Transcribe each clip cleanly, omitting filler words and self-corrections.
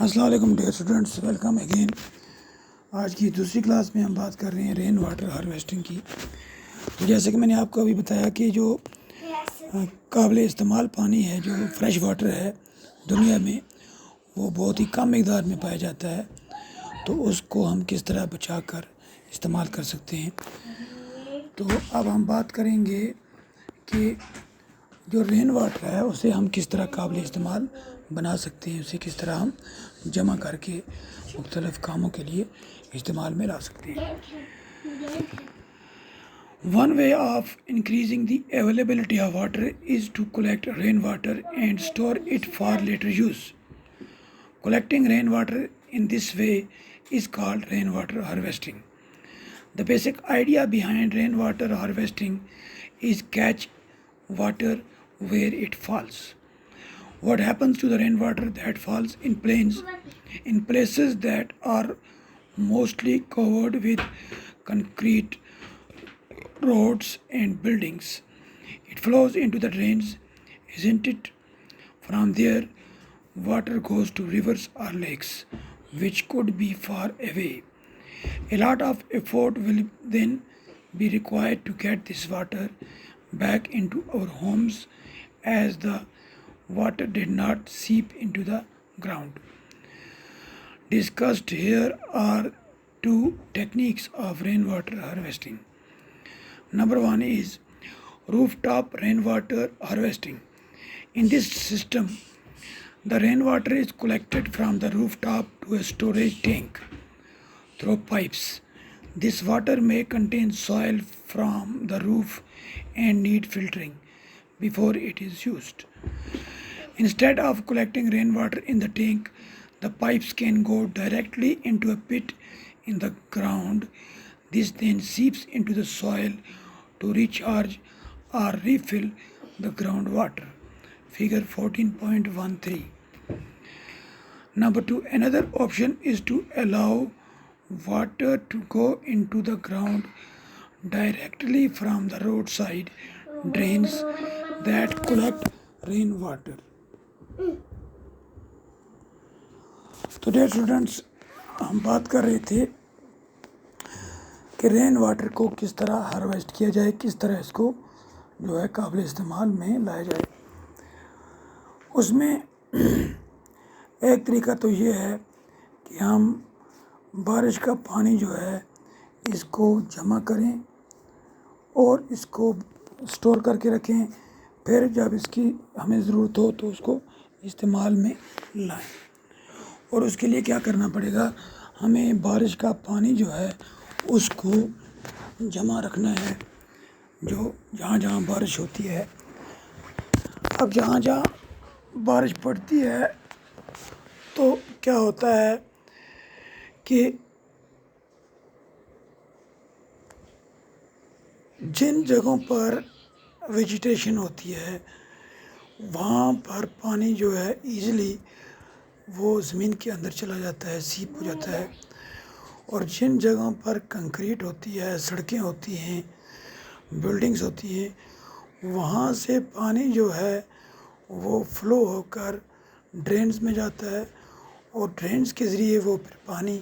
السلام علیکم dear students, welcome again. آج کی دوسری کلاس میں ہم بات کر رہے ہیں رین واٹر ہارویسٹنگ کی۔ تو جیسے کہ میں نے آپ کو ابھی بتایا کہ جو قابل استعمال پانی ہے، جو فریش واٹر ہے دنیا میں، وہ بہت ہی کم مقدار میں پایا جاتا ہے۔ تو اس کو ہم کس طرح بچا کر استعمال کر سکتے ہیں۔ تو اب ہم بات کریں گے کہ جو رین واٹر ہے اسے ہم کس طرح قابل استعمال بنا سکتے ہیں، اسے کس طرح ہم جمع کر کے مختلف کاموں کے لیے استعمال میں لا سکتے ہیں۔ One way of increasing the availability of water is to collect rainwater and store it for later use. Collecting rainwater in this way is called rainwater harvesting. The basic idea behind rainwater harvesting is catch water where it falls. What happens to the rainwater that falls in places that are mostly covered with concrete roads and buildings? It flows into the drains, isn't it? From there, water goes to rivers or lakes, which could be far away. A lot of effort will then be required to get this water back into our homes, as the water did not seep into the ground. Discussed here are two techniques of rainwater harvesting. Number one is rooftop rainwater harvesting. In this system, the rainwater is collected from the rooftop to a storage tank through pipes. This water may contain soil from the roof and need filtering before it is used. Instead of collecting rainwater in the tank, the pipes can go directly into a pit in the ground. This then seeps into the soil to recharge or refill the groundwater. Figure 14.13. Number two, another option is to allow water to go into the ground directly from the roadside drains that collect rainwater. تو dear students, ہم بات کر رہے تھے کہ رین water کو کس طرح ہارویسٹ کیا جائے، کس طرح اس کو جو ہے قابل استعمال میں لایا جائے۔ اس میں ایک طریقہ تو یہ ہے کہ ہم بارش کا پانی جو ہے اس کو جمع کریں اور اس کو اسٹور کر کے رکھیں، پھر جب اس کی ہمیں ضرورت ہو تو اس کو استعمال میں لائیں۔ اور اس کے لیے کیا کرنا پڑے گا، ہمیں بارش کا پانی جو ہے اس کو جمع رکھنا ہے، جو جہاں جہاں بارش ہوتی ہے۔ اب جہاں جہاں بارش پڑتی ہے تو کیا ہوتا ہے کہ جن جگہوں پر ویجیٹیشن ہوتی ہے وہاں پر پانی جو ہے ایزیلی وہ زمین کے اندر چلا جاتا ہے، سیپ ہو جاتا ہے۔ اور جن جگہوں پر کنکریٹ ہوتی ہے، سڑکیں ہوتی ہیں، بلڈنگز ہوتی ہیں، وہاں سے پانی جو ہے وہ فلو ہو کر ڈرینز میں جاتا ہے، اور ڈرینز کے ذریعے وہ پھر پانی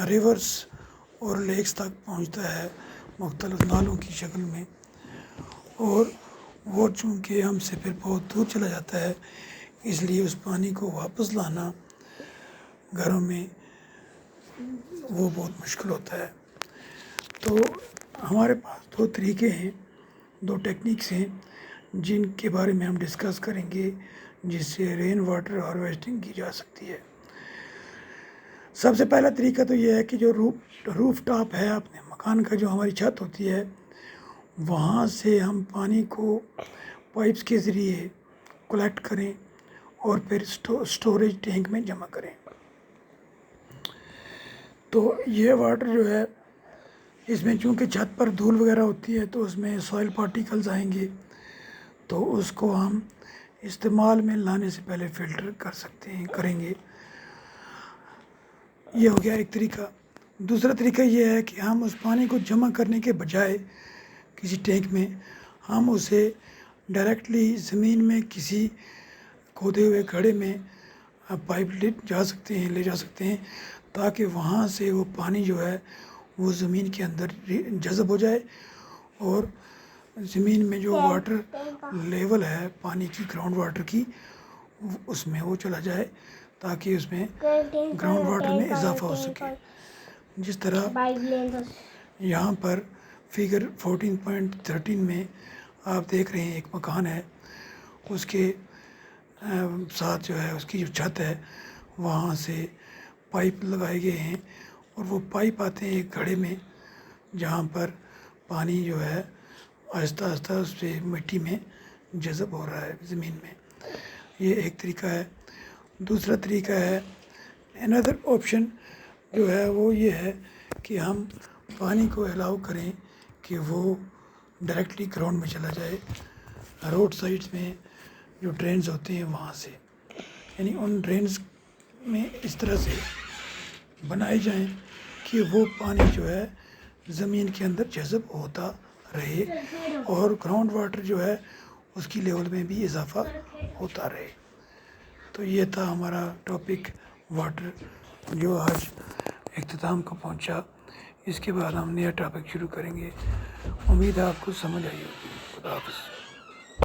ریورس اور لیکس تک پہنچتا ہے مختلف نالوں کی شکل میں، اور وہ چونکہ ہم سے پھر بہت دور چلا جاتا ہے، اس لیے اس پانی کو واپس لانا گھروں میں وہ بہت مشکل ہوتا ہے۔ تو ہمارے پاس دو طریقے ہیں، دو ٹیکنیکس ہیں جن کے بارے میں ہم ڈسکس کریں گے، جس سے رین واٹر ہارویسٹنگ کی جا سکتی ہے۔ سب سے پہلا طریقہ تو یہ ہے کہ جو روف ٹاپ ہے، اپنے مکان کا جو ہماری چھت ہوتی ہے، وہاں سے ہم پانی کو پائپس کے ذریعے کلیکٹ کریں اور پھر اسٹوریج ٹینک میں جمع کریں۔ تو یہ واٹر جو ہے اس میں چونکہ چھت پر دھول وغیرہ ہوتی ہے تو اس میں سوائل پارٹیکلز آئیں گے، تو اس کو ہم استعمال میں لانے سے پہلے فلٹر کریں گے۔ یہ ہو گیا ایک طریقہ۔ دوسرا طریقہ یہ ہے کہ ہم اس پانی کو جمع کرنے کے بجائے کسی ٹینک میں ہم اسے ڈائریکٹلی زمین میں کسی کھودے ہوئے گڑھے میں پائپ لے جا سکتے ہیں تاکہ وہاں سے وہ پانی جو ہے وہ زمین کے اندر جذب ہو جائے اور زمین میں جو واٹر لیول ہے پانی کی گراؤنڈ واٹر کی اس میں وہ چلا جائے تاکہ اس میں گراؤنڈ واٹر میں اضافہ ہو سکے. جس طرح یہاں پر فگر 14.13 میں آپ دیکھ رہے ہیں ایک مکان ہے, اس کے ساتھ جو ہے اس کی جو چھت ہے وہاں سے پائپ لگائے گئے ہیں اور وہ پائپ آتے ہیں ایک گھڑے میں جہاں پر پانی جو ہے آہستہ آہستہ اس سے مٹی میں جذب ہو رہا ہے زمین میں. یہ ایک طریقہ ہے. دوسرا طریقہ ہے another آپشن جو ہے وہ یہ ہے کہ ہم پانی کو الاؤ کریں کہ وہ ڈائریکٹلی گراؤنڈ میں چلا جائے روڈ سائڈس میں جو ڈرینز ہوتے ہیں وہاں سے, یعنی ان ڈرینز میں اس طرح سے بنائے جائیں کہ وہ پانی جو ہے زمین کے اندر جذب ہوتا رہے اور گراؤنڈ واٹر جو ہے اس کی لیول میں بھی اضافہ ہوتا رہے. تو یہ تھا ہمارا ٹاپک واٹر جو آج اختتام کو پہنچا. اس کے بعد ہم نیا ٹاپک شروع کریں گے. امید ہے آپ کو سمجھ آئی ہوگی. خدا حافظ.